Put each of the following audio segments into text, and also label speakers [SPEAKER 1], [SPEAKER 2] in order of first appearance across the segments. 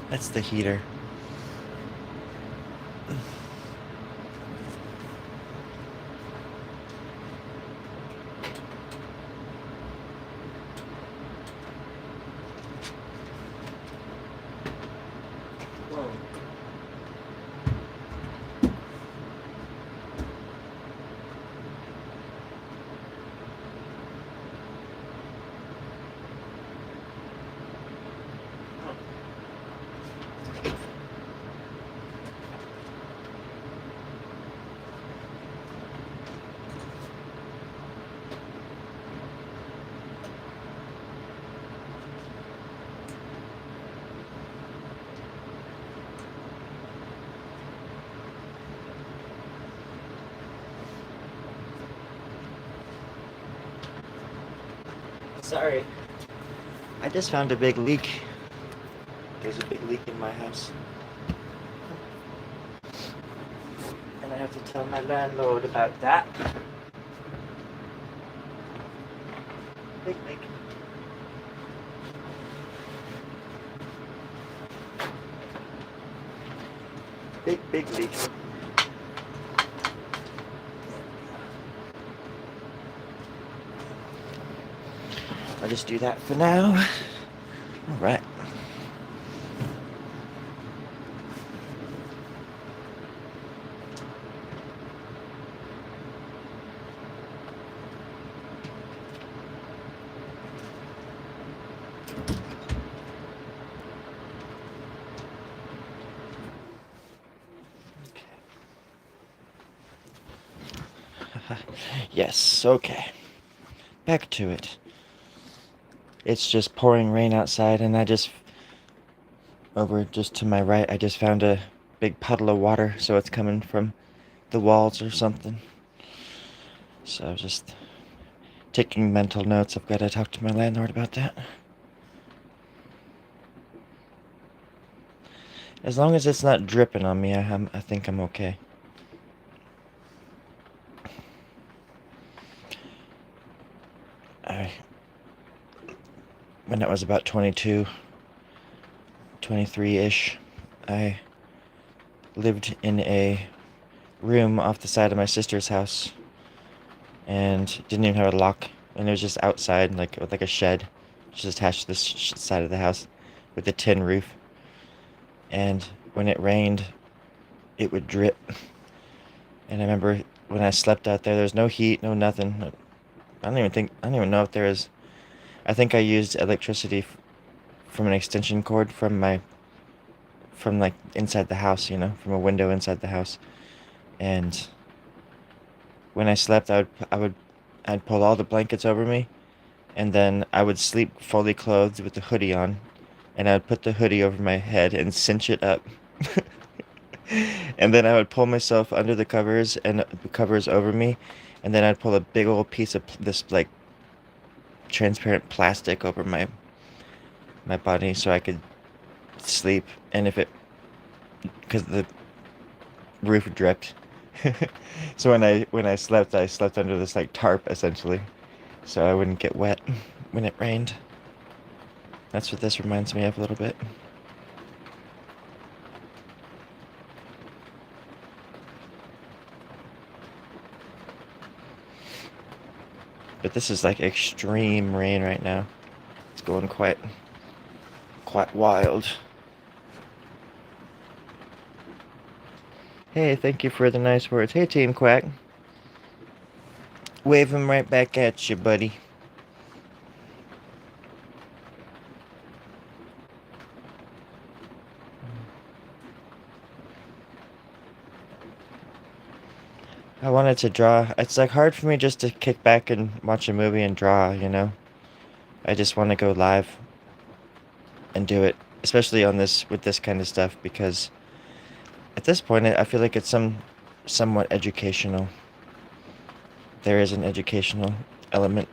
[SPEAKER 1] That's the heater. Whoa. Sorry. I just found a big leak. There's a big leak in my house. And I have to tell my landlord about that. Big leak. Big leak. I'll just do that for now. Alright. Yes, okay. Back to it. It's just pouring rain outside, and over just to my right, I just found a big puddle of water, so it's coming from the walls or something. So just taking mental notes. I've got to talk to my landlord about that. As long as it's not dripping on me, I think I'm okay. I When I was about 22, 23-ish, I lived in a room off the side of my sister's house and didn't even have a lock, and it was just outside, like with like a shed just attached to this side of the house with a tin roof. And when it rained, it would drip. And I remember when I slept out there was no heat, no nothing. I don't even know if there is. I think I used electricity from an extension cord from like inside the house, from a window inside the house. And when I slept, I'd pull all the blankets over me, and then I would sleep fully clothed with the hoodie on, and I'd put the hoodie over my head and cinch it up. And then I would pull myself under the covers and the covers over me, and then I'd pull a big old piece of this like transparent plastic over my body so I could sleep. And if it because the roof dripped. So when I slept, I slept under this like tarp essentially, so I wouldn't get wet when it rained. That's what this reminds me of a little bit. But this is like extreme rain right now. It's going quite wild. Hey, thank you for the nice words. Hey, Team Quack. Wave him right back at you, buddy. I wanted to draw. It's like hard for me just to kick back and watch a movie and draw. I just want to go live and do it, especially on this with this kind of stuff, because at this point I feel like it's somewhat educational. There is an educational element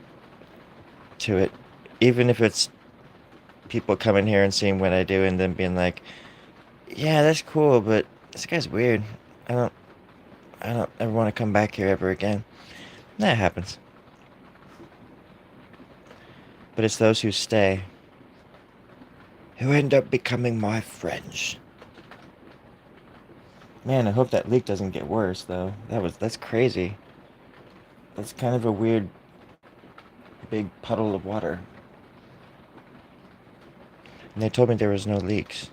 [SPEAKER 1] to it, even if it's people coming here and seeing what I do and then being like, "Yeah, that's cool, but this guy's weird. I don't I don't ever want to come back here ever again." That happens. But it's those who stay who end up becoming my friends. Man, I hope that leak doesn't get worse, though. That's crazy. That's kind of a weird, big puddle of water. And they told me there was no leaks.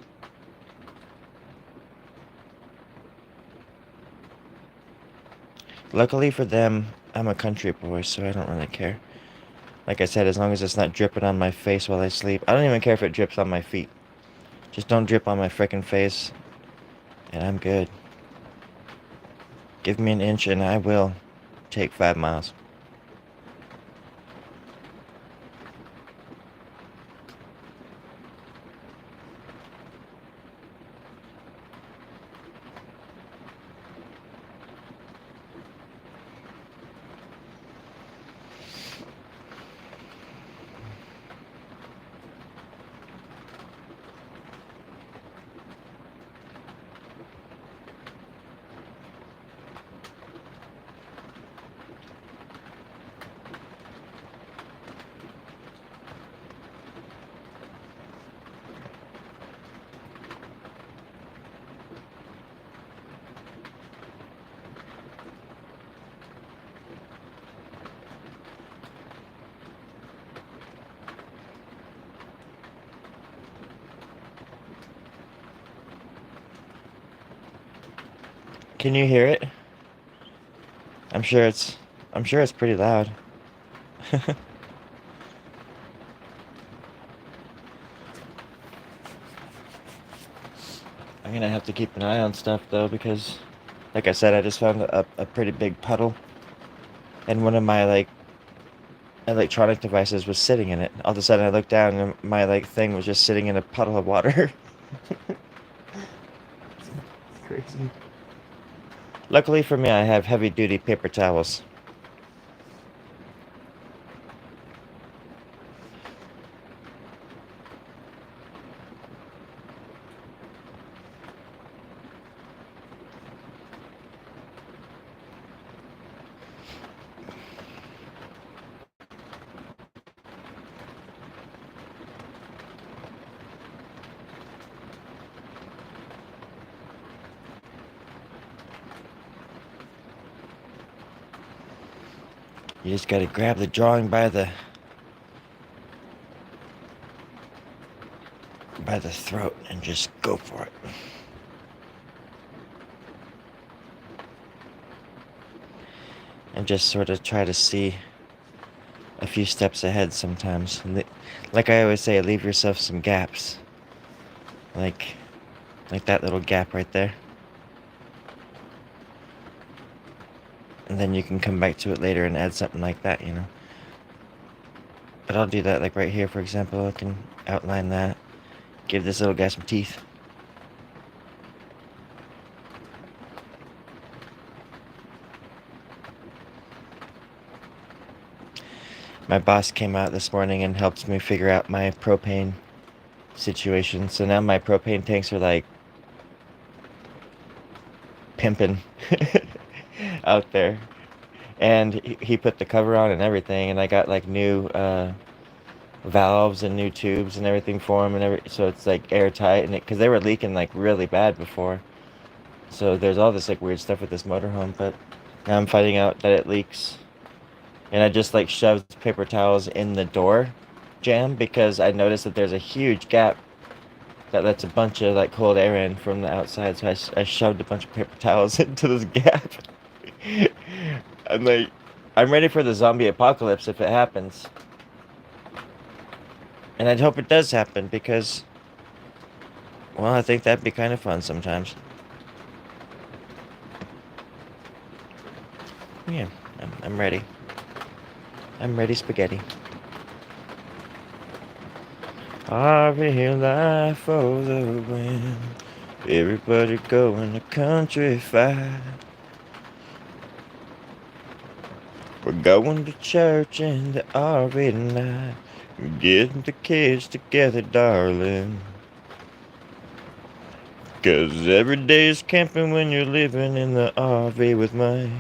[SPEAKER 1] Luckily for them, I'm a country boy, so I don't really care. Like I said, as long as it's not dripping on my face while I sleep. I don't even care if it drips on my feet. Just don't drip on my frickin' face, and I'm good. Give me an inch and I will take 5 miles. Can you hear it? I'm sure it's I'm sure it's pretty loud. I'm gonna have to keep an eye on stuff though because like I said, I just found a pretty big puddle and one of my like electronic devices was sitting in it. All of a sudden I looked down and my like thing was just sitting in a puddle of water. It's crazy. Luckily for me, I have heavy duty paper towels. You just gotta grab the drawing by the throat and just go for it. And just sort of try to see a few steps ahead sometimes. And like I always say, leave yourself some gaps. Like like that little gap right there. And then you can come back to it later and add something like that, you know. But I'll do that like right here, for example. I can outline that. Give this little guy some teeth. My boss came out this morning and helped me figure out my propane situation. So now my propane tanks are like pimping out there. And he put the cover on and everything, and I got like new valves and new tubes and everything for them, and so it's like airtight, and because they were leaking like really bad before. So there's all this like weird stuff with this motorhome, but now I'm finding out that it leaks, and I just like shoved paper towels in the door jamb because I noticed that there's a huge gap that lets a bunch of like cold air in from the outside. So I shoved a bunch of paper towels into this gap. I'm like, I'm ready for the zombie apocalypse if it happens. And I'd hope it does happen because, well, I think that'd be kind of fun sometimes. Yeah, I'm ready. I'm ready spaghetti. I feel life for the wind. Everybody going to country fire. We're going to church in the RV tonight. Getting the kids together, darling. 'Cause every day is camping when you're living in the RV with me.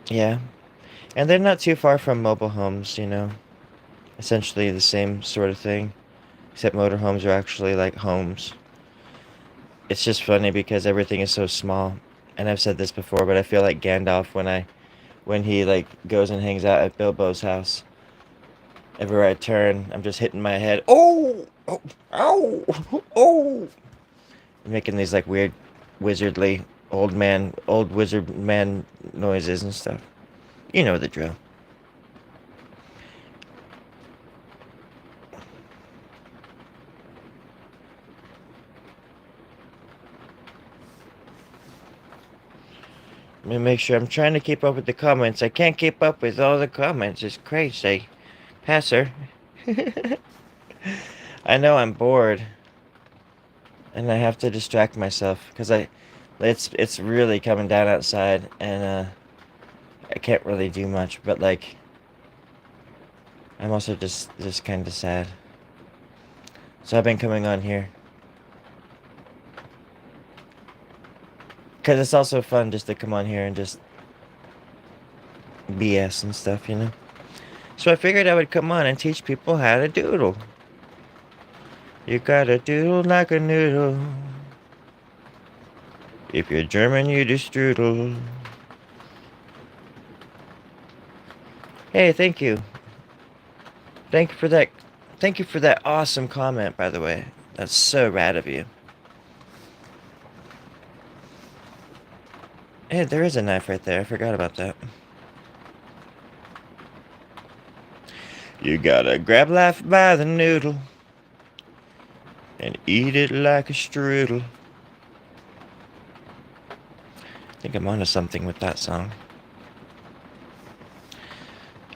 [SPEAKER 1] Yeah. And they're not too far from mobile homes, you know. Essentially the same sort of thing. Except motorhomes are actually like homes. It's just funny because everything is so small. And I've said this before, but I feel like Gandalf when he like goes and hangs out at Bilbo's house. Everywhere I turn, I'm just hitting my head. Oh, oh, ow, oh, making these like weird, wizardly old wizard man noises and stuff. You know the drill. Let me make sure I'm trying to keep up with the comments. I can't keep up with all the comments. It's crazy. Passer. I know I'm bored, and I have to distract myself because it's really coming down outside, and I can't really do much. But like, I'm also just kind of sad. So I've been coming on here because it's also fun just to come on here and just BS and stuff, you know. So I figured I would come on and teach people how to doodle. You gotta doodle like a noodle. If you're German, you do strudel. Hey, thank you. Thank you for that. Thank you for that awesome comment, by the way. That's so rad of you. Hey, there is a knife right there. I forgot about that. You gotta grab life by the noodle and eat it like a strudel. I think I'm onto something with that song.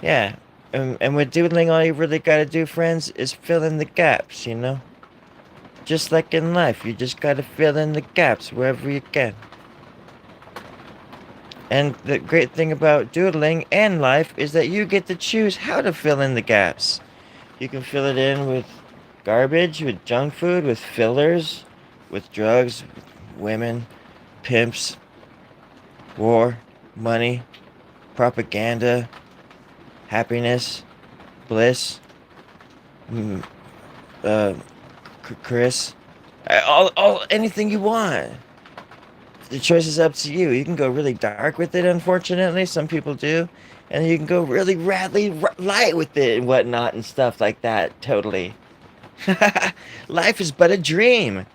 [SPEAKER 1] Yeah, and with doodling, all you really gotta do, friends, is fill in the gaps, you know? Just like in life, you just gotta fill in the gaps wherever you can. And the great thing about doodling and life is that you get to choose how to fill in the gaps. You can fill it in with garbage, with junk food, with fillers, with drugs, with women, pimps, war, money, propaganda, happiness, bliss, mm, uh, Chris, anything you want. The choice is up to you. You can go really dark with it, unfortunately. Some people do. And you can go really light with it and whatnot and stuff like that. Totally. Life is but a dream.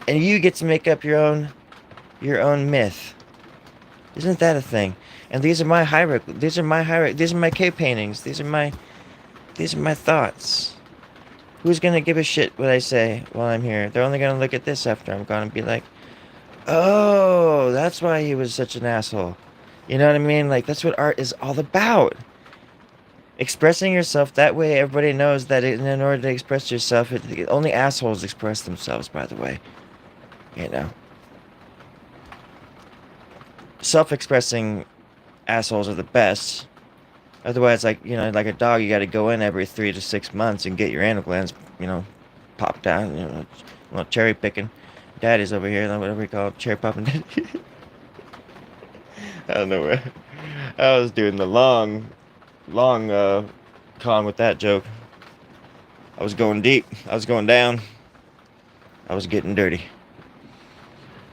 [SPEAKER 1] And you get to make up your own myth. Isn't that a thing? And these are my hierarchy. These are my hierarchy. These are my cave paintings. These are my thoughts. Who's gonna give a shit what I say while I'm here? They're only gonna look at this after I'm gone and be like, oh, that's why he was such an asshole. You know what I mean? Like, that's what art is all about. Expressing yourself that way, everybody knows that in order to express yourself, only assholes express themselves, by the way. You know. Self-expressing assholes are the best. Otherwise, like, you know, like a dog, you gotta go in every 3 to 6 months and get your anal glands, you know, popped out, you know, well, cherry picking. Daddy's over here, whatever we call it, cherry popping. I don't know where. I was doing the long con with that joke. I was going deep. I was going down. I was getting dirty.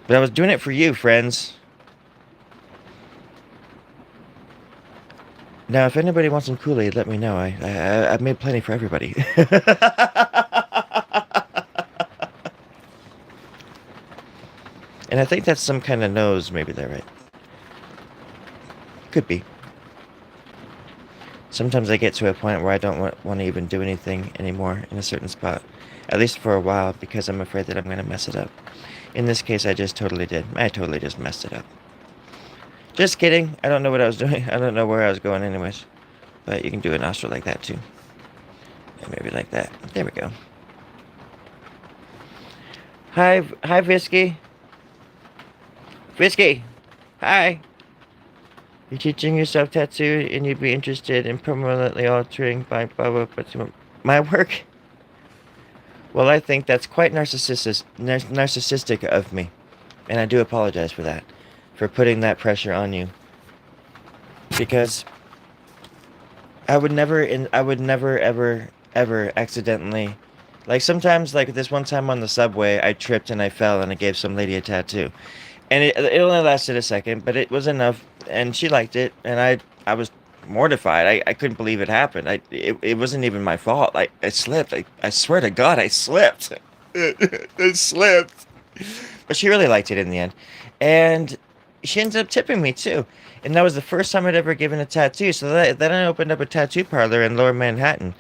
[SPEAKER 1] But I was doing it for you, friends. Now, if anybody wants some Kool-Aid, let me know. I've made plenty for everybody. And I think that's some kind of nose. Maybe they're right. Could be. Sometimes I get to a point where I don't want to even do anything anymore in a certain spot. At least for a while, because I'm afraid that I'm going to mess it up. In this case, I just totally did. I totally just messed it up. Just kidding. I don't know what I was doing. I don't know where I was going anyways. But you can do a nostril like that too. And maybe like that. There we go. Hi, Visky. Visky. Hi. You're teaching yourself tattoo and you'd be interested in permanently altering my work. Well, I think that's quite narcissistic of me, and I do apologize for that, for putting that pressure on you, because I would never ever accidentally, like sometimes like this one time on the subway, I tripped and I fell and I gave some lady a tattoo. And it only lasted a second, but it was enough, and she liked it, and I was mortified. I couldn't believe it happened. It wasn't even my fault. I slipped. I swear to God, I slipped. I slipped. But she really liked it in the end, and she ended up tipping me too. And that was the first time I'd ever given a tattoo. So then I opened up a tattoo parlor in Lower Manhattan,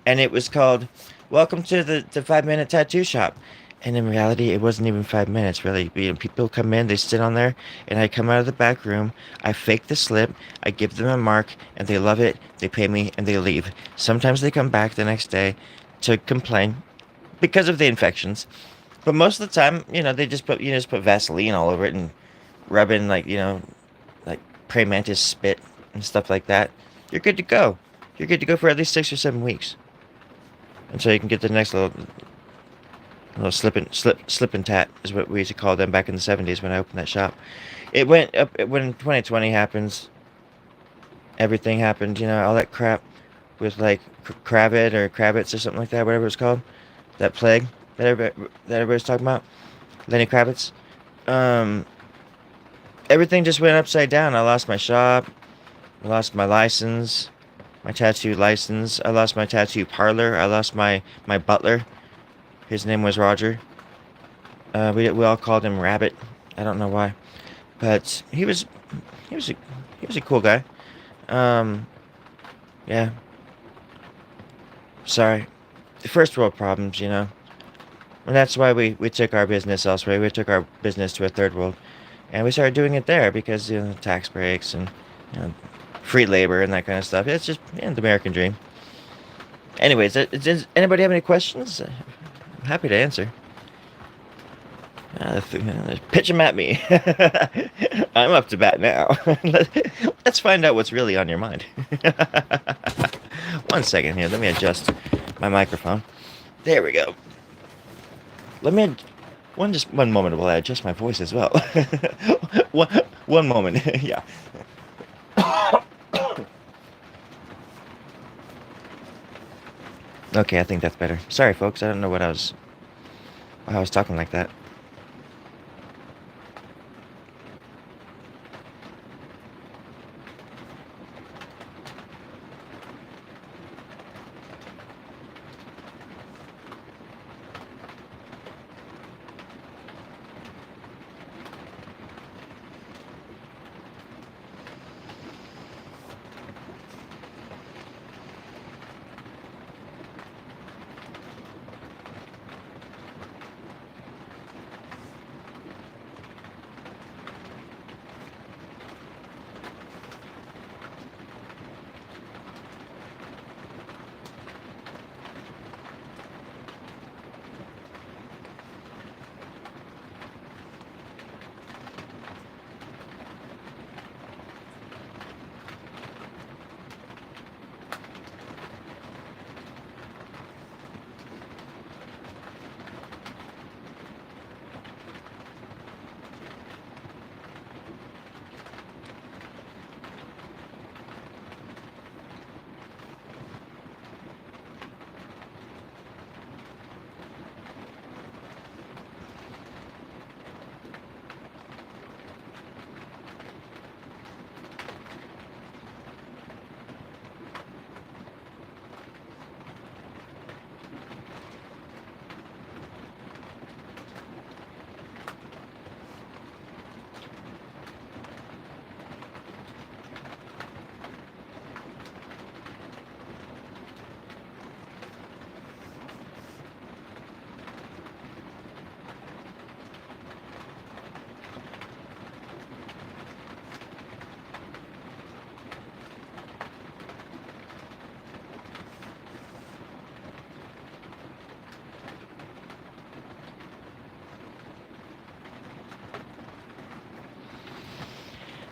[SPEAKER 1] and it was called "Welcome to the 5 minute tattoo shop." And in reality, it wasn't even 5 minutes, really. People come in, they sit on there, and I come out of the back room. I fake the slip, I give them a mark, and they love it. They pay me, and they leave. Sometimes they come back the next day to complain because of the infections. But most of the time, they just put Vaseline all over it and rub in like praying mantis spit and stuff like that. You're good to go. You're good to go for at least 6 or 7 weeks until you can get the next little slip and tat is what we used to call them back in the 70s when I opened that shop. It went up when 2020 happens. Everything happened, all that crap with like Kravit or Kravitz or something like that, whatever it's called. That plague that everybody's talking about. Lenny Kravitz. Um, Everything just went upside down. I lost my shop. I lost my license, my tattoo license. I lost my tattoo parlor. I lost my butler. His name was Roger. We all called him Rabbit. I don't know why, but he was a he was a cool guy. Um, yeah. Sorry. First world problems, and that's why we took our business elsewhere. We took our business to a third world, and we started doing it there because tax breaks and free labor and that kind of stuff. It's just the American dream. Anyways, does anybody have any questions? I'm happy to answer. Pitch them at me. I'm up to bat now. Let's find out what's really on your mind. One second here. Let me adjust my microphone. There we go. Let me just one moment while I adjust my voice as well. one one moment. Yeah. Okay, I think that's better. Sorry, folks. I don't know why I was talking like that.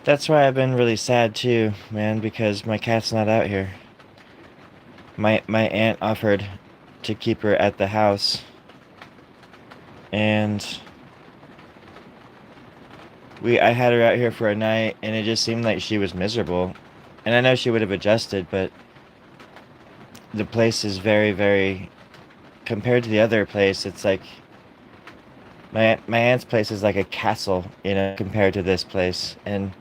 [SPEAKER 1] That's why I've been really sad too, man, because my cat's not out here. My aunt offered to keep her at the house and I had her out here for a night, and it just seemed like she was miserable. And I know she would have adjusted, but the place is very, very compared to the other place. It's like my aunt's place is like a castle, compared to this place, and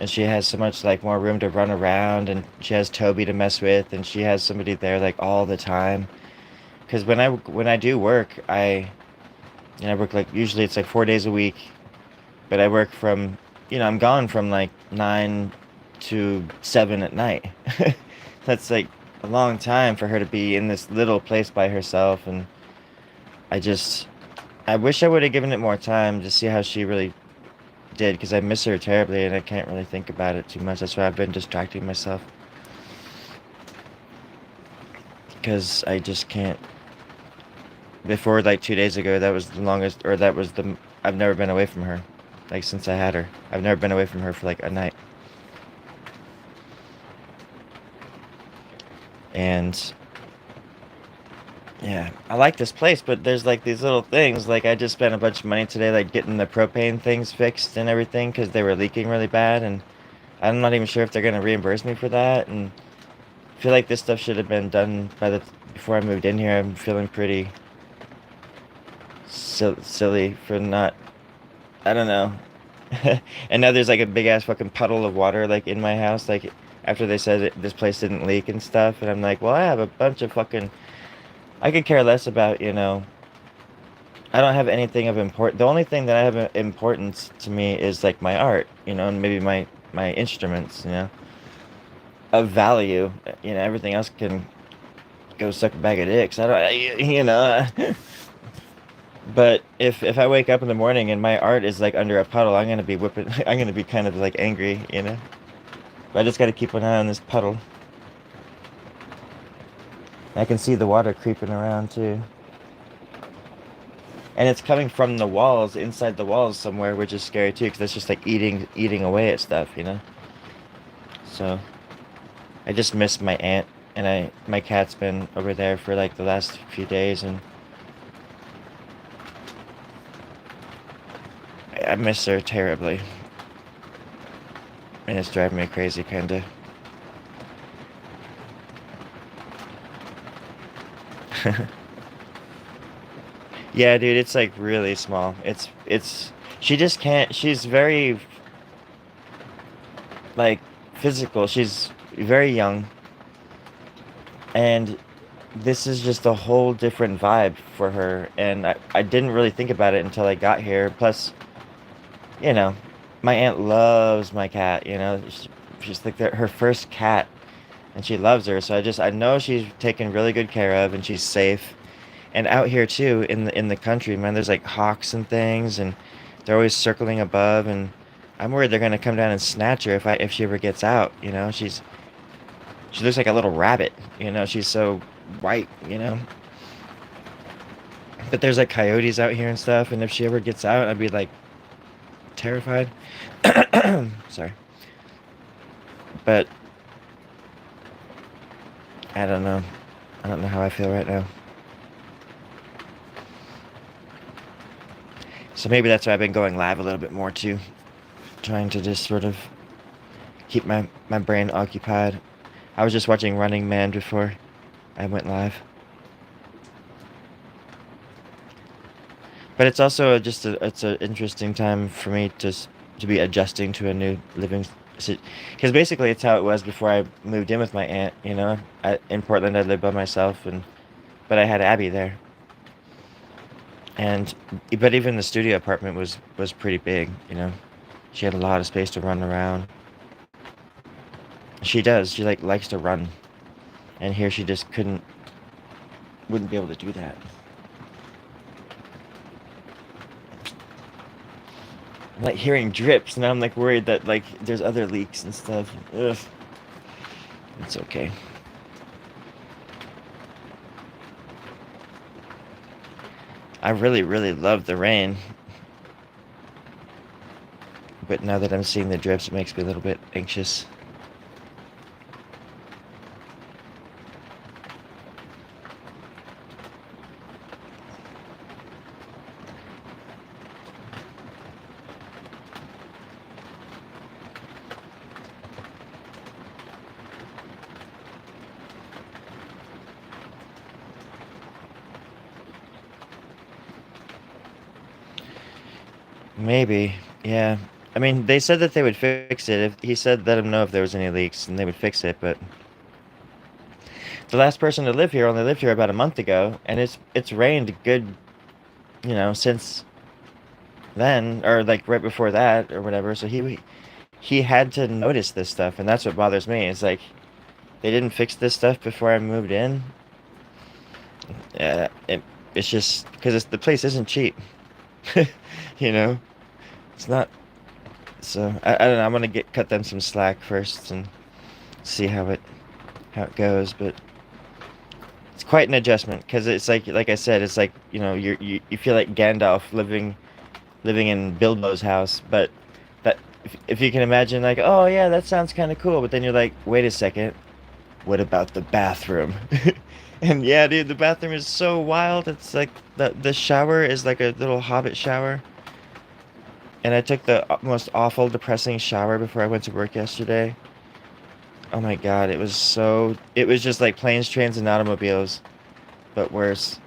[SPEAKER 1] she has so much like more room to run around, and she has Toby to mess with, and she has somebody there like all the time. Because when I do work, I work like usually it's like 4 days a week, but I work from, I'm gone from like 9 to 7 at night. That's like a long time for her to be in this little place by herself, and I just I wish I would have given it more time to see how she really did, because I miss her terribly and I can't really think about it too much. That's why I've been distracting myself, because I just can't. Before like 2 days ago, that was the longest, or that was the I've never been away from her, like since I had her. I've never been away from her for like a night. And yeah, I like this place, but there's like these little things. Like I just spent a bunch of money today, like getting the propane things fixed and everything, because they were leaking really bad, and I'm not even sure if they're gonna reimburse me for that. And I feel like this stuff should have been done before I moved in here. I'm feeling pretty silly for not. I don't know. And now there's like a big ass fucking puddle of water like in my house. Like after they said this place didn't leak and stuff, and I'm like, well, I have a bunch of fucking. I could care less about. I don't have anything of import. The only thing that I have importance to me is like my art, and maybe my instruments, of value. Everything else can go suck a bag of dicks. I don't, But if I wake up in the morning and my art is like under a puddle, I'm gonna be whipping. I'm gonna be kind of like angry. But I just gotta keep an eye on this puddle. I can see the water creeping around too. And it's coming from the walls, inside the walls somewhere, which is scary too, because it's just like eating away at stuff. So I just miss my aunt, and my cat's been over there for like the last few days, and I miss her terribly, and it's driving me crazy, kinda. Yeah, dude, it's like really small. It's she just can't. She's very like physical. She's very young, and this is just a whole different vibe for her. And I didn't really think about it until I got here. Plus, you know, my aunt loves my cat. She's like her first cat, and she loves her. So I know she's taken really good care of, and she's safe. And out here too, in the country, man, there's like hawks and things, and they're always circling above. And I'm worried they're gonna come down and snatch her if she ever gets out. She looks like a little rabbit. She's so white. But there's like coyotes out here and stuff, and if she ever gets out, I'd be like terrified. Sorry, but I don't know. I don't know how I feel right now. So maybe that's why I've been going live a little bit more too, trying to just sort of keep my brain occupied. I was just watching Running Man before I went live. But it's also it's an interesting time for me to be adjusting to a new living, because basically it's how it was before I moved in with my aunt. In Portland I lived by myself, but I had Abby there, and but even the studio apartment was pretty big. She had a lot of space to run around. She does. She like likes to run, and here she just wouldn't be able to do that. I'm like hearing drips, and I'm like worried that like there's other leaks and stuff. Ugh. It's okay. I really, really love the rain, but now that I'm seeing the drips, it makes me a little bit anxious. Maybe. Yeah. I mean, they said that they would fix it. If he said, let him know if there was any leaks, and they would fix it. But the last person to live here only lived here about a month ago, and it's rained good, since then, or like right before that, or whatever. So he had to notice this stuff, and that's what bothers me. It's like they didn't fix this stuff before I moved in. Uh, it, it's just because the place isn't cheap. You know, it's not. So I don't know. I'm gonna get cut them some slack first and see how it goes. But it's quite an adjustment because it's like I said, it's like you feel like Gandalf living in Bilbo's house, but that if you can imagine, like, oh yeah, that sounds kind of cool, but then you're like, wait a second, what about the bathroom? And yeah, dude, the bathroom is so wild. It's like the shower is like a little hobbit shower. And I took the most awful, depressing shower before I went to work yesterday. Oh my God, it was just like planes, trains, and automobiles, but worse.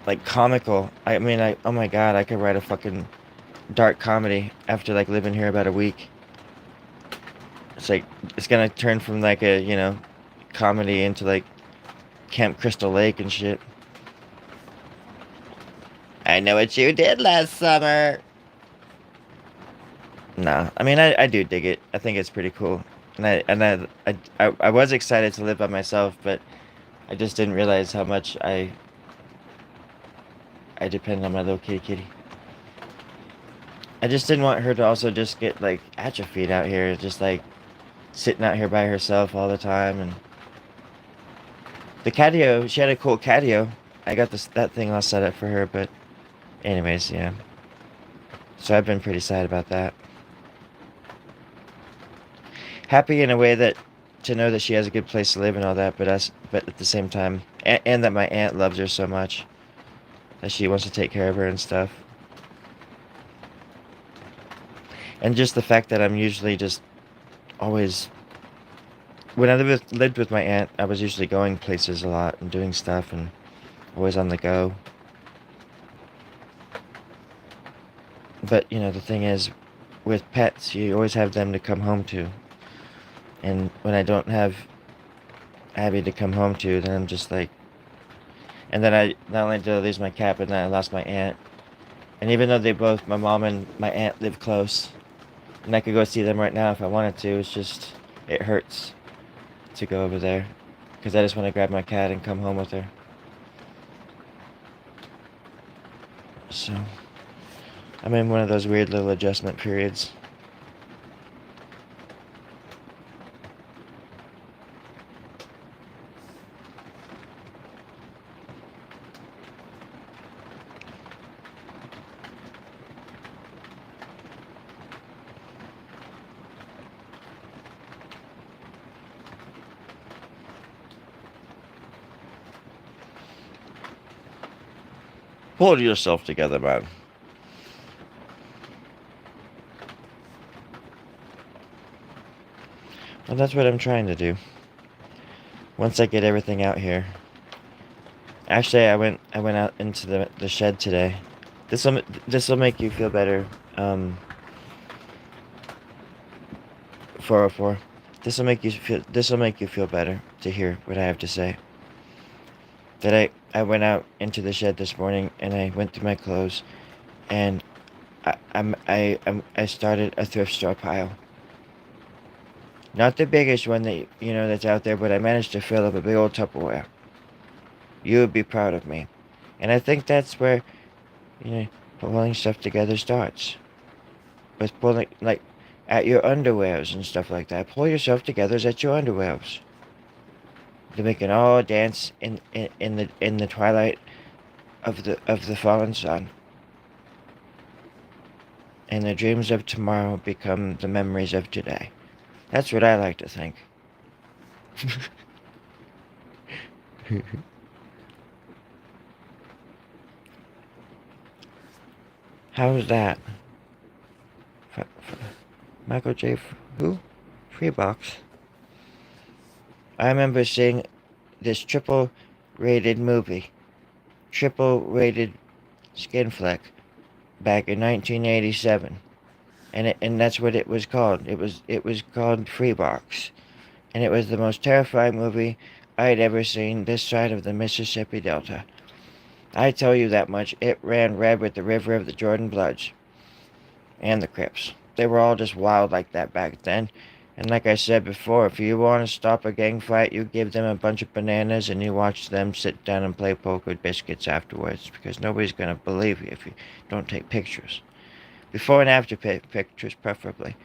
[SPEAKER 1] Like comical. I mean, oh my God, I could write a fucking dark comedy after like living here about a week. It's like, it's gonna turn from like a, comedy into like Camp Crystal Lake and shit. I know what you did last summer. Nah, I mean, I do dig it. I think it's pretty cool. I was excited to live by myself, but I just didn't realize how much I depend on my little kitty kitty. I just didn't want her to also just get like atrophied out here, just like sitting out here by herself all the time. And the catio, she had a cool catio. I got that thing all set up for her, but anyways, yeah. So I've been pretty sad about that. Happy in a way that to know that she has a good place to live and all that, but at the same time, and that my aunt loves her so much that she wants to take care of her and stuff. And just the fact that I'm usually just always when I lived with my aunt, I was usually going places a lot and doing stuff and always on the go. But, the thing is, with pets, you always have them to come home to. And when I don't have Abby to come home to, then I'm just like, and then I not only did I lose my cat, but then I lost my aunt. And even though my mom and my aunt live close, and I could go see them right now if I wanted to, it hurts to go over there. Because I just want to grab my cat and come home with her. So, I'm in one of those weird little adjustment periods. Pull yourself together, man. Well, that's what I'm trying to do. Once I get everything out here. Actually, I went out into the shed today. This will make you feel better. 404. This will make you feel better to hear what I have to say. That I went out into the shed this morning and I went through my clothes and I started a thrift store pile. Not the biggest one that's out there, but I managed to fill up a big old Tupperware. You would be proud of me. And I think that's where, you know, pulling stuff together starts. With pulling, like, at your underwears and stuff like that. Pull yourself together at your underwears. To make it all dance in the twilight of the fallen sun. And the dreams of tomorrow become the memories of today. That's what I like to think. How's that? Michael J. Who? Freebox. I remember seeing this triple rated movie. Triple rated skin flick back in 1987, and that's what it was called. It was called Freebox, and it was the most terrifying movie I'd ever seen this side of the Mississippi Delta. I tell you that much. It ran red with the river of the Jordan Bloods and the Crips. They were all just wild like that back then. And like I said before, if you want to stop a gang fight, you give them a bunch of bananas and you watch them sit down and play poker with biscuits afterwards, because nobody's going to believe you if you don't take pictures. Before and after pictures, preferably.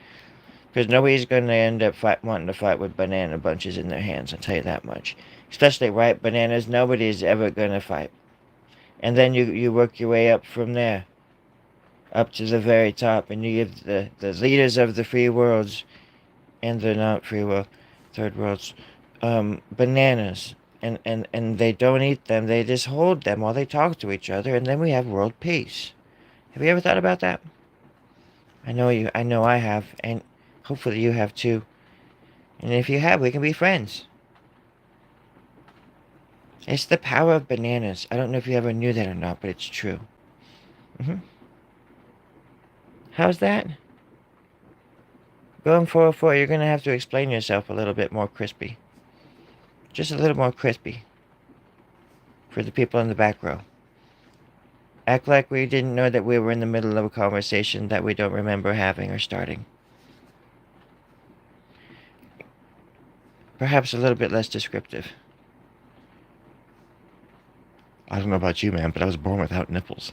[SPEAKER 1] Because nobody's going to end up wanting to fight with banana bunches in their hands, I'll tell you that much. Especially ripe bananas, nobody's ever going to fight. And then you work your way up from there, up to the very top, and you give the leaders of the free worlds and the not free world, third worlds, bananas. And they don't eat them, they just hold them while they talk to each other, and then we have world peace. Have you ever thought about that? I know I have, and hopefully you have too. And if you have, we can be friends. It's the power of bananas. I don't know if you ever knew that or not, but it's true. hmm How's that? Going 404, you're going to have to explain yourself a little bit more crispy. Just a little more crispy. For the people in the back row. Act like we didn't know that we were in the middle of a conversation that we don't remember having or starting. Perhaps a little bit less descriptive. I don't know about you, man, but I was born without nipples.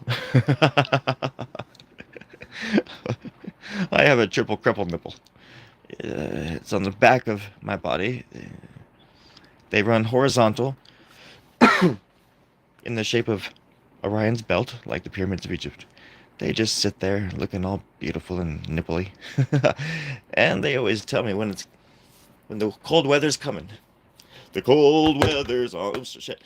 [SPEAKER 1] I have a triple cripple nipple. It's on the back of my body. They run horizontal in the shape of Orion's belt, like the pyramids of Egypt. They just sit there looking all beautiful and nipply. And they always tell me when the cold weather's coming. The cold weather's on. Oh, shit.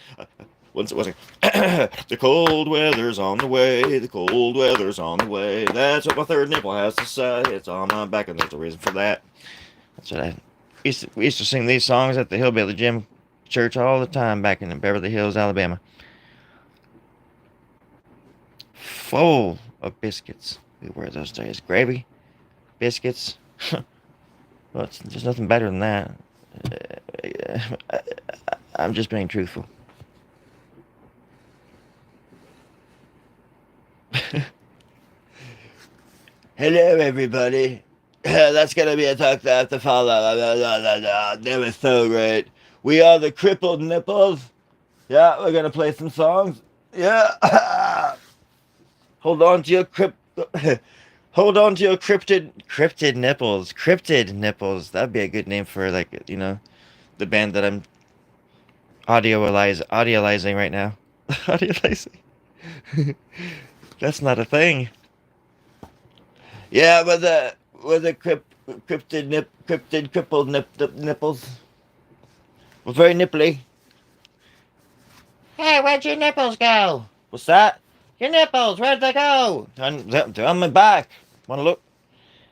[SPEAKER 1] One second. The cold weather's on the way. The cold weather's on the way. That's what my third nipple has to say. It's on my back, and there's a reason for that. That's what we used to sing these songs at the Hillbilly Gym Church all the time back in Beverly Hills, Alabama. Full of biscuits. We were those days. Gravy, biscuits. Well, there's nothing better than that. I'm just being truthful. Hello, everybody. That's gonna be a talk that I have to follow. That was so great. We are the Crippled Nipples. Yeah, we're gonna play some songs. Yeah. Hold on to your Hold on to your cryptid nipples. Cryptid nipples. That'd be a good name for, like, the band that I'm audiolizing right now. Audiolizing. That's not a thing. Yeah, with the cryptid crippled nipples. Well, very nipply. Hey, where'd your nipples go? What's that? Your nipples, where'd they go? They're on my back. Wanna look?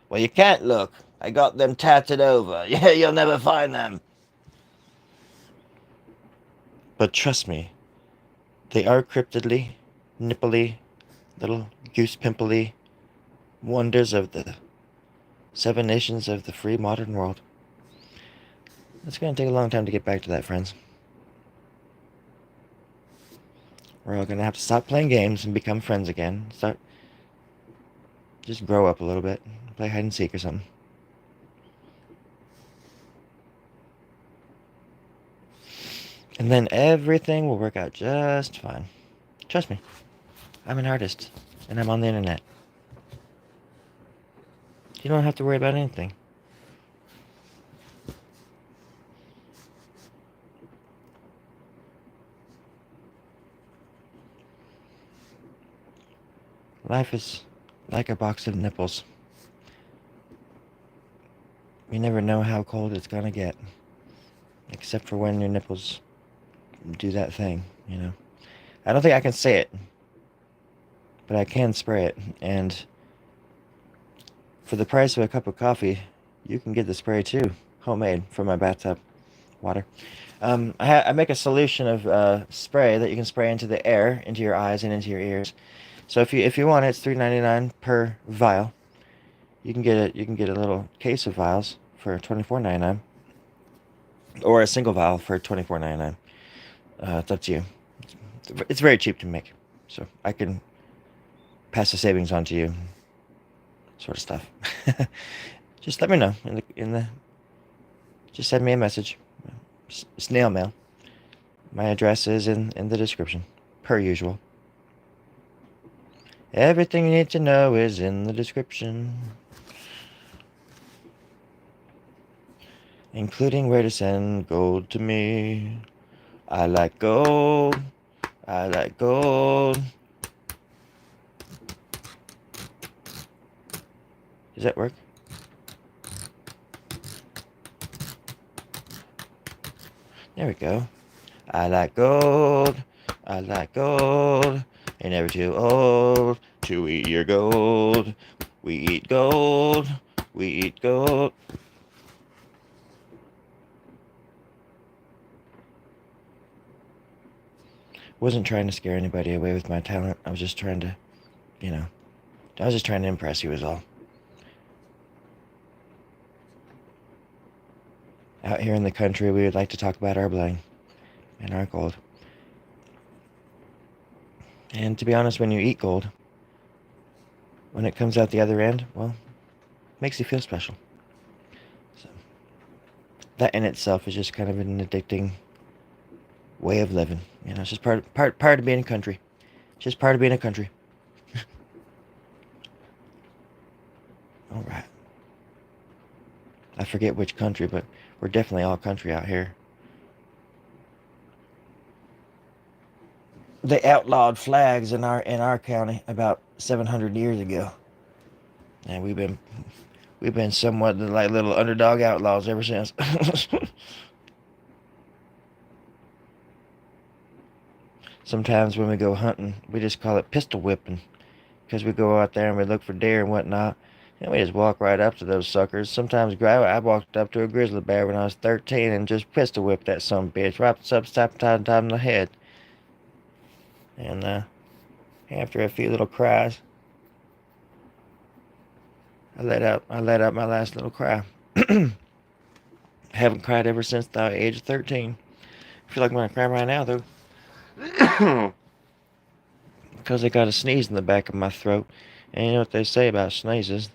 [SPEAKER 1] Well, you can't look. I got them tatted over. Yeah, you'll never find them. But trust me, they are cryptidly, nipply, little goose pimply wonders of the 7 nations of the free modern world. It's gonna take a long time to get back to that, friends. We're all gonna have to stop playing games and become friends again. Just grow up a little bit. Play hide and seek or something. And then everything will work out just fine. Trust me. I'm an artist. And I'm on the internet. You don't have to worry about anything. Life is like a box of nipples. You never know how cold it's gonna get. Except for when your nipples do that thing, I don't think I can say it. But I can spray it. And for the price of a cup of coffee, you can get the spray too. Homemade from my bathtub water. I make a solution of spray that you can spray into the air, into your eyes and into your ears. So if you want it, it's $3.99 per vial. You can get a little case of vials for $24.99, or a single vial for $24.99. It's up to you. It's very cheap to make, so I can pass the savings on to you, sort of stuff. Just let me know in the just send me a message. Snail mail. My address is in the description, per usual. Everything you need to know is in the description, including where to send gold to me. I like gold. I like gold. Does that work? There we go. I like gold. I like gold. Ain't never too old to eat your gold. We eat gold. We eat gold. Wasn't trying to scare anybody away with my talent. I was just trying to, you know, I was just trying to impress you is all. Out here in the country, we would like to talk about our bling and our gold. And to be honest, when you eat gold, when it comes out the other end, well, it makes you feel special. So that in itself is just kind of an addicting way of living. You know, it's just part of being a country. It's just part of being a country. All right. I forget which country, but we're definitely all country out here. They outlawed flags in our county about 700 years ago, and we've been somewhat like little underdog outlaws ever since. Sometimes when we go hunting, we just call it pistol whipping, because we go out there and we look for deer and whatnot, and we just walk right up to those suckers. Sometimes I walked up to a grizzly bear when I was 13 and just pistol whipped that son of a bitch right upside down the head. And after a few little cries, I let out my last little cry. Haven't cried ever since the age of 13. I feel like I'm gonna cry right now though. Because I got a sneeze in the back of my throat. And you know what they say about sneezes?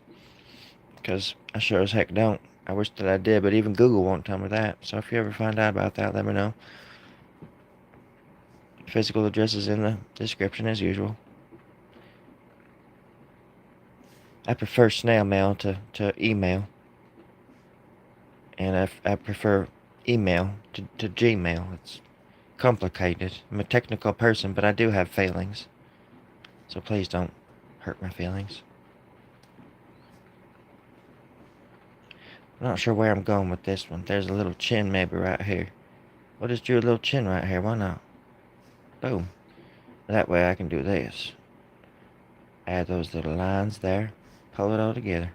[SPEAKER 1] Because I sure as heck don't. I wish that I did, but even Google won't tell me that. So if you ever find out about that, let me know. Physical address is in the description as usual. I prefer snail mail to email. And I prefer email to Gmail. It's complicated. I'm a technical person, but I do have failings. So please don't hurt my feelings. I'm not sure where I'm going with this one. There's a little chin maybe right here. We'll just drew a little chin right here. Why not? Boom. That way I can do this. Add those little lines there. Pull it all together.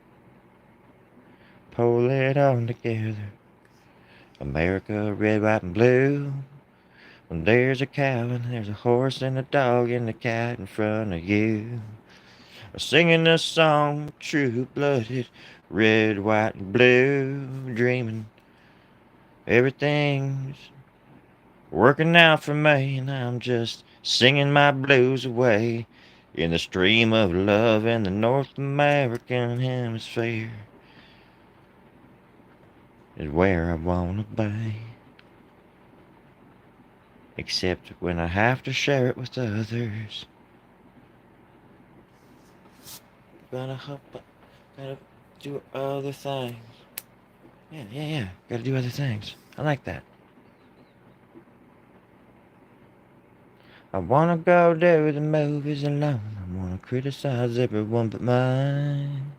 [SPEAKER 1] Pull it all together. America, red, white, and blue. When there's a cow and there's a horse and a dog and a cat in front of you. Singing a song, true-blooded, red, white, and blue, dreaming everything's working out for me, and I'm just singing my blues away in the stream of love in the North American hemisphere is where I wanna be. Except when I have to share it with others. Gotta do other things. Yeah. Gotta do other things. I like that. I wanna go to the movies alone. I wanna criticize everyone but mine.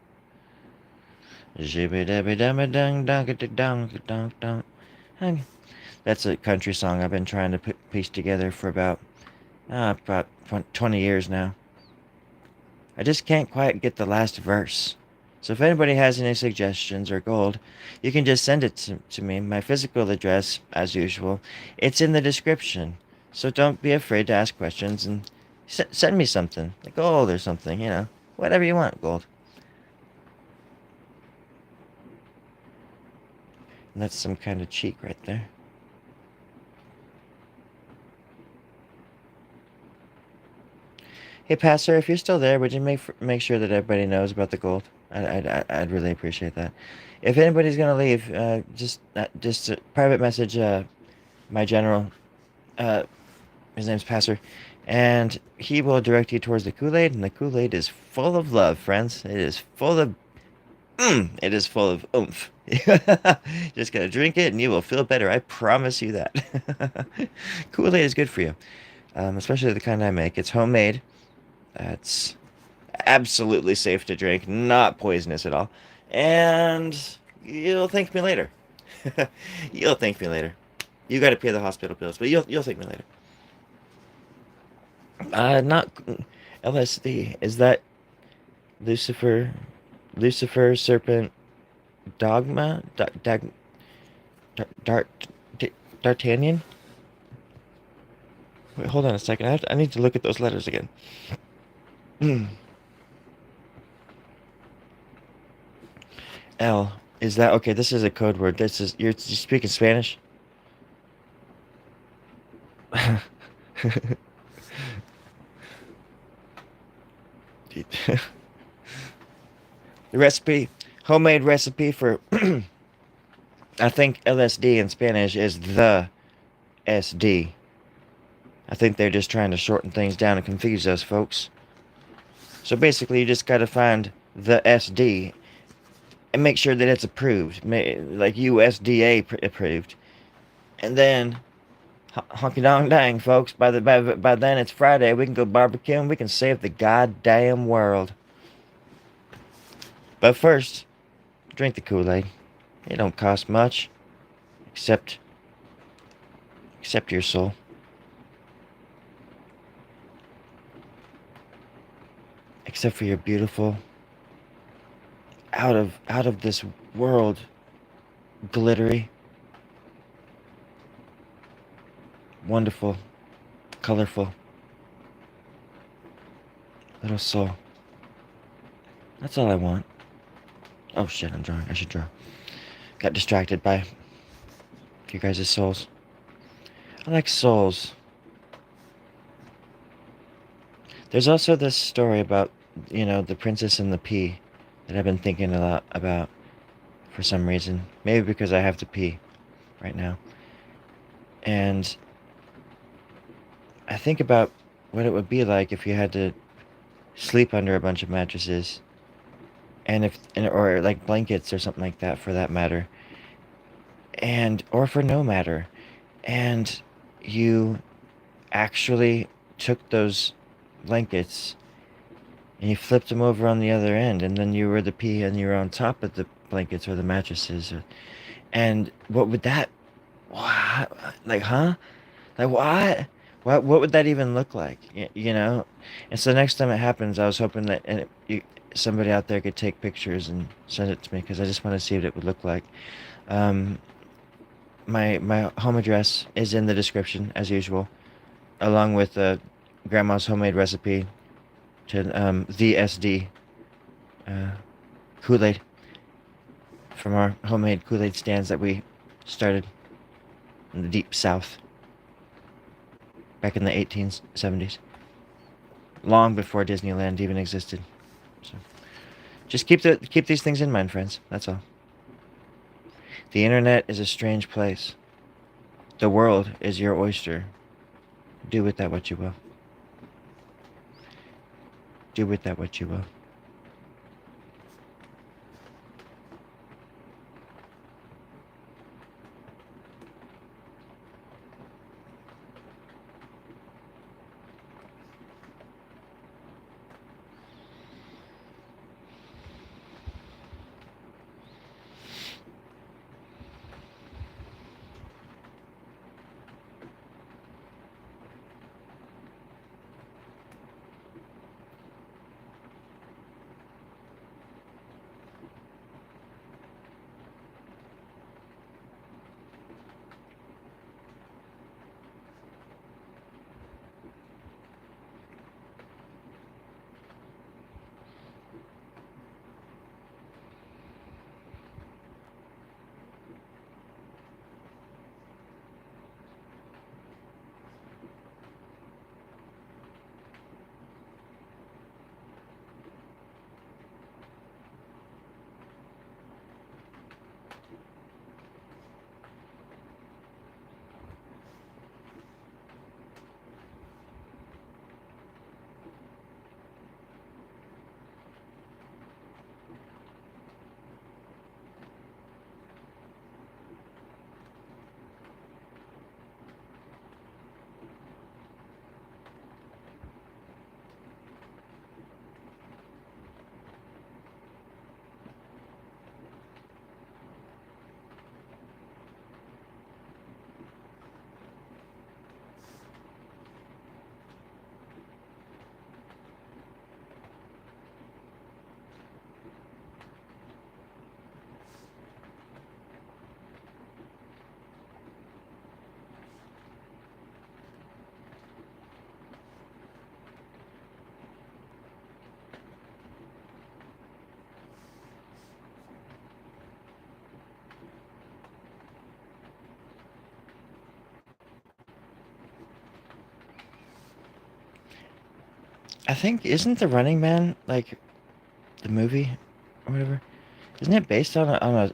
[SPEAKER 1] Zibby dabby dabby dang donkey donk donk donk. That's a country song I've been trying to piece together for about 20 years now. I just can't quite get the last verse. So if anybody has any suggestions or gold, you can just send it to me. My physical address, as usual, it's in the description. So don't be afraid to ask questions, and Send me something, like gold or something, whatever you want, gold. And that's some kind of cheek right there. Hey, Pastor, if you're still there, would you make sure that everybody knows about the gold? I'd really appreciate that. If anybody's gonna leave, just a private message my general. Uh, his name's Pastor, and he will direct you towards the Kool-Aid, and the Kool-Aid is full of love, friends. It is full of oomph. Just gotta drink it, and you will feel better. I promise you that. Kool-Aid is good for you, especially the kind I make. It's homemade. It's absolutely safe to drink, not poisonous at all. And you'll thank me later. You'll thank me later. You got to pay the hospital bills, but you'll thank me later. Not LSD. Is that Lucifer? Lucifer, serpent, dogma, Dart, D'Artagnan? Wait, hold on a second. I need to look at those letters again. L. Is that okay? This is a code word. You're speaking Spanish. The recipe, homemade recipe for I think LSD in Spanish is the SD. I think they're just trying to shorten things down and confuse us folks. So basically, you just gotta find the SD and make sure that it's approved, like USDA approved, and then honky dong dang, folks. By then it's Friday. We can go barbecuing. We can save the goddamn world. But first, drink the Kool-Aid. It don't cost much, except your soul. Except for your beautiful, out of this world, glittery, wonderful, colorful little soul. That's all I want. Oh shit, I'm drawing. I should draw. Got distracted by you guys' souls. I like souls. There's also this story about, the princess and the pea that I've been thinking a lot about for some reason. Maybe because I have to pee right now. And I think about what it would be like if you had to sleep under a bunch of mattresses or like blankets or something like that for that matter. Or for no matter. And you actually took those blankets and you flipped them over on the other end, and then you were the pea and you were on top of the blankets or the mattresses. And what would that, what, like, huh? Like, what? What would that even look like? And so next time it happens, I was hoping that somebody out there could take pictures and send it to me because I just want to see what it would look like. Um, my home address is in the description as usual, along with grandma's homemade recipe to the SD uh, Kool-Aid from our homemade Kool-Aid stands that we started in the deep south back in the 1870s, long before Disneyland even existed. So just keep these things in mind, friends. That's all. The internet is a strange place. The world is your oyster. Do with that what you will. Do with that what you will. I think isn't the Running Man like the movie or whatever? Isn't it based on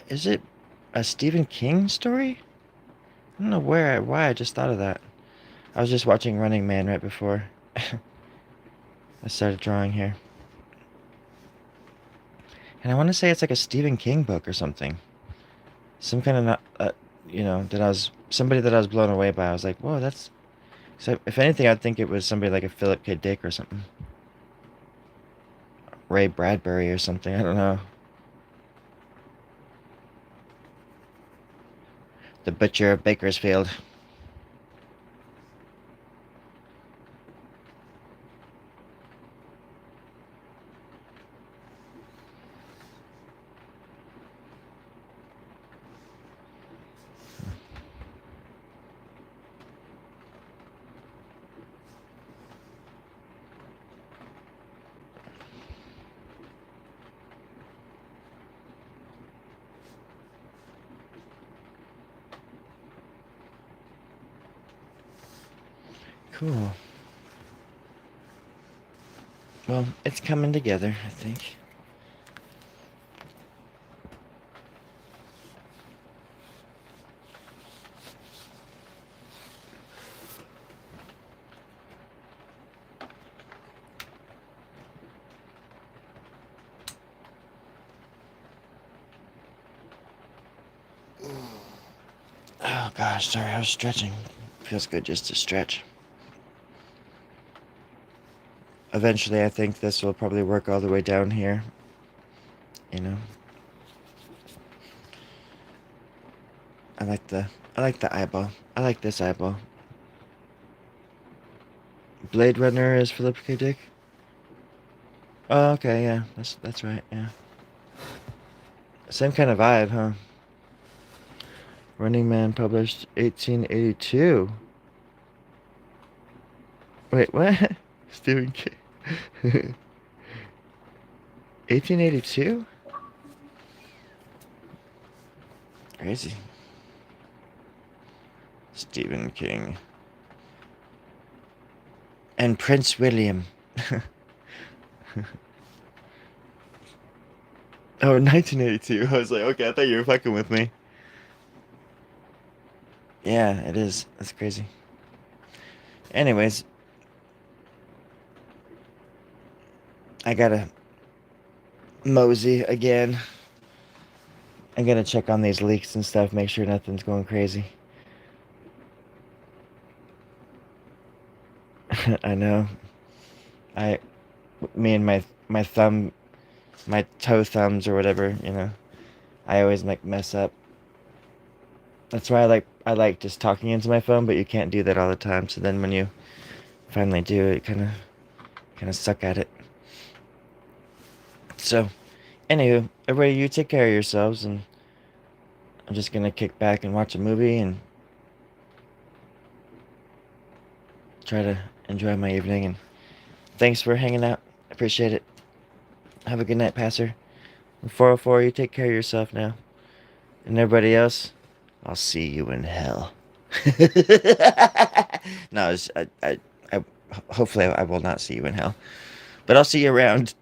[SPEAKER 1] is it a Stephen King story? I don't know why I just thought of that. I was just watching Running Man right before I started drawing here. And I want to say it's like a Stephen King book or something. Some kind of not, that I was somebody that I was blown away by. I was like, whoa, that's. So if anything, I'd think it was somebody like a Philip K. Dick or something, Ray Bradbury or something. I don't know. The Butcher of Bakersfield. Cool. Well, it's coming together, I think. Oh gosh, sorry, I was stretching. Feels good just to stretch. Eventually, I think this will probably work all the way down here. You know, I like the I like the eyeball. I like this eyeball. Blade Runner is Philip K. Dick. Oh, okay, yeah, that's right. Yeah, same kind of vibe, huh? Running Man published 1882. Wait, what? Stephen King. 1882? Crazy. Stephen King. And Prince William. Oh, 1982. I was like, okay, I thought you were fucking with me. Yeah, it is. That's crazy. Anyways, I gotta mosey again. I gotta check on these leaks and stuff, make sure nothing's going crazy. I know. I, me and my thumb, my toe thumbs or whatever, I always like mess up. That's why I like just talking into my phone, but you can't do that all the time. So then when you finally do, it kind of suck at it. So, anywho, everybody, you take care of yourselves, and I'm just gonna kick back and watch a movie and try to enjoy my evening. And thanks for hanging out. Appreciate it. Have a good night, Passer. And 404, you take care of yourself now. And everybody else, I'll see you in hell. No, hopefully I will not see you in hell. But I'll see you around.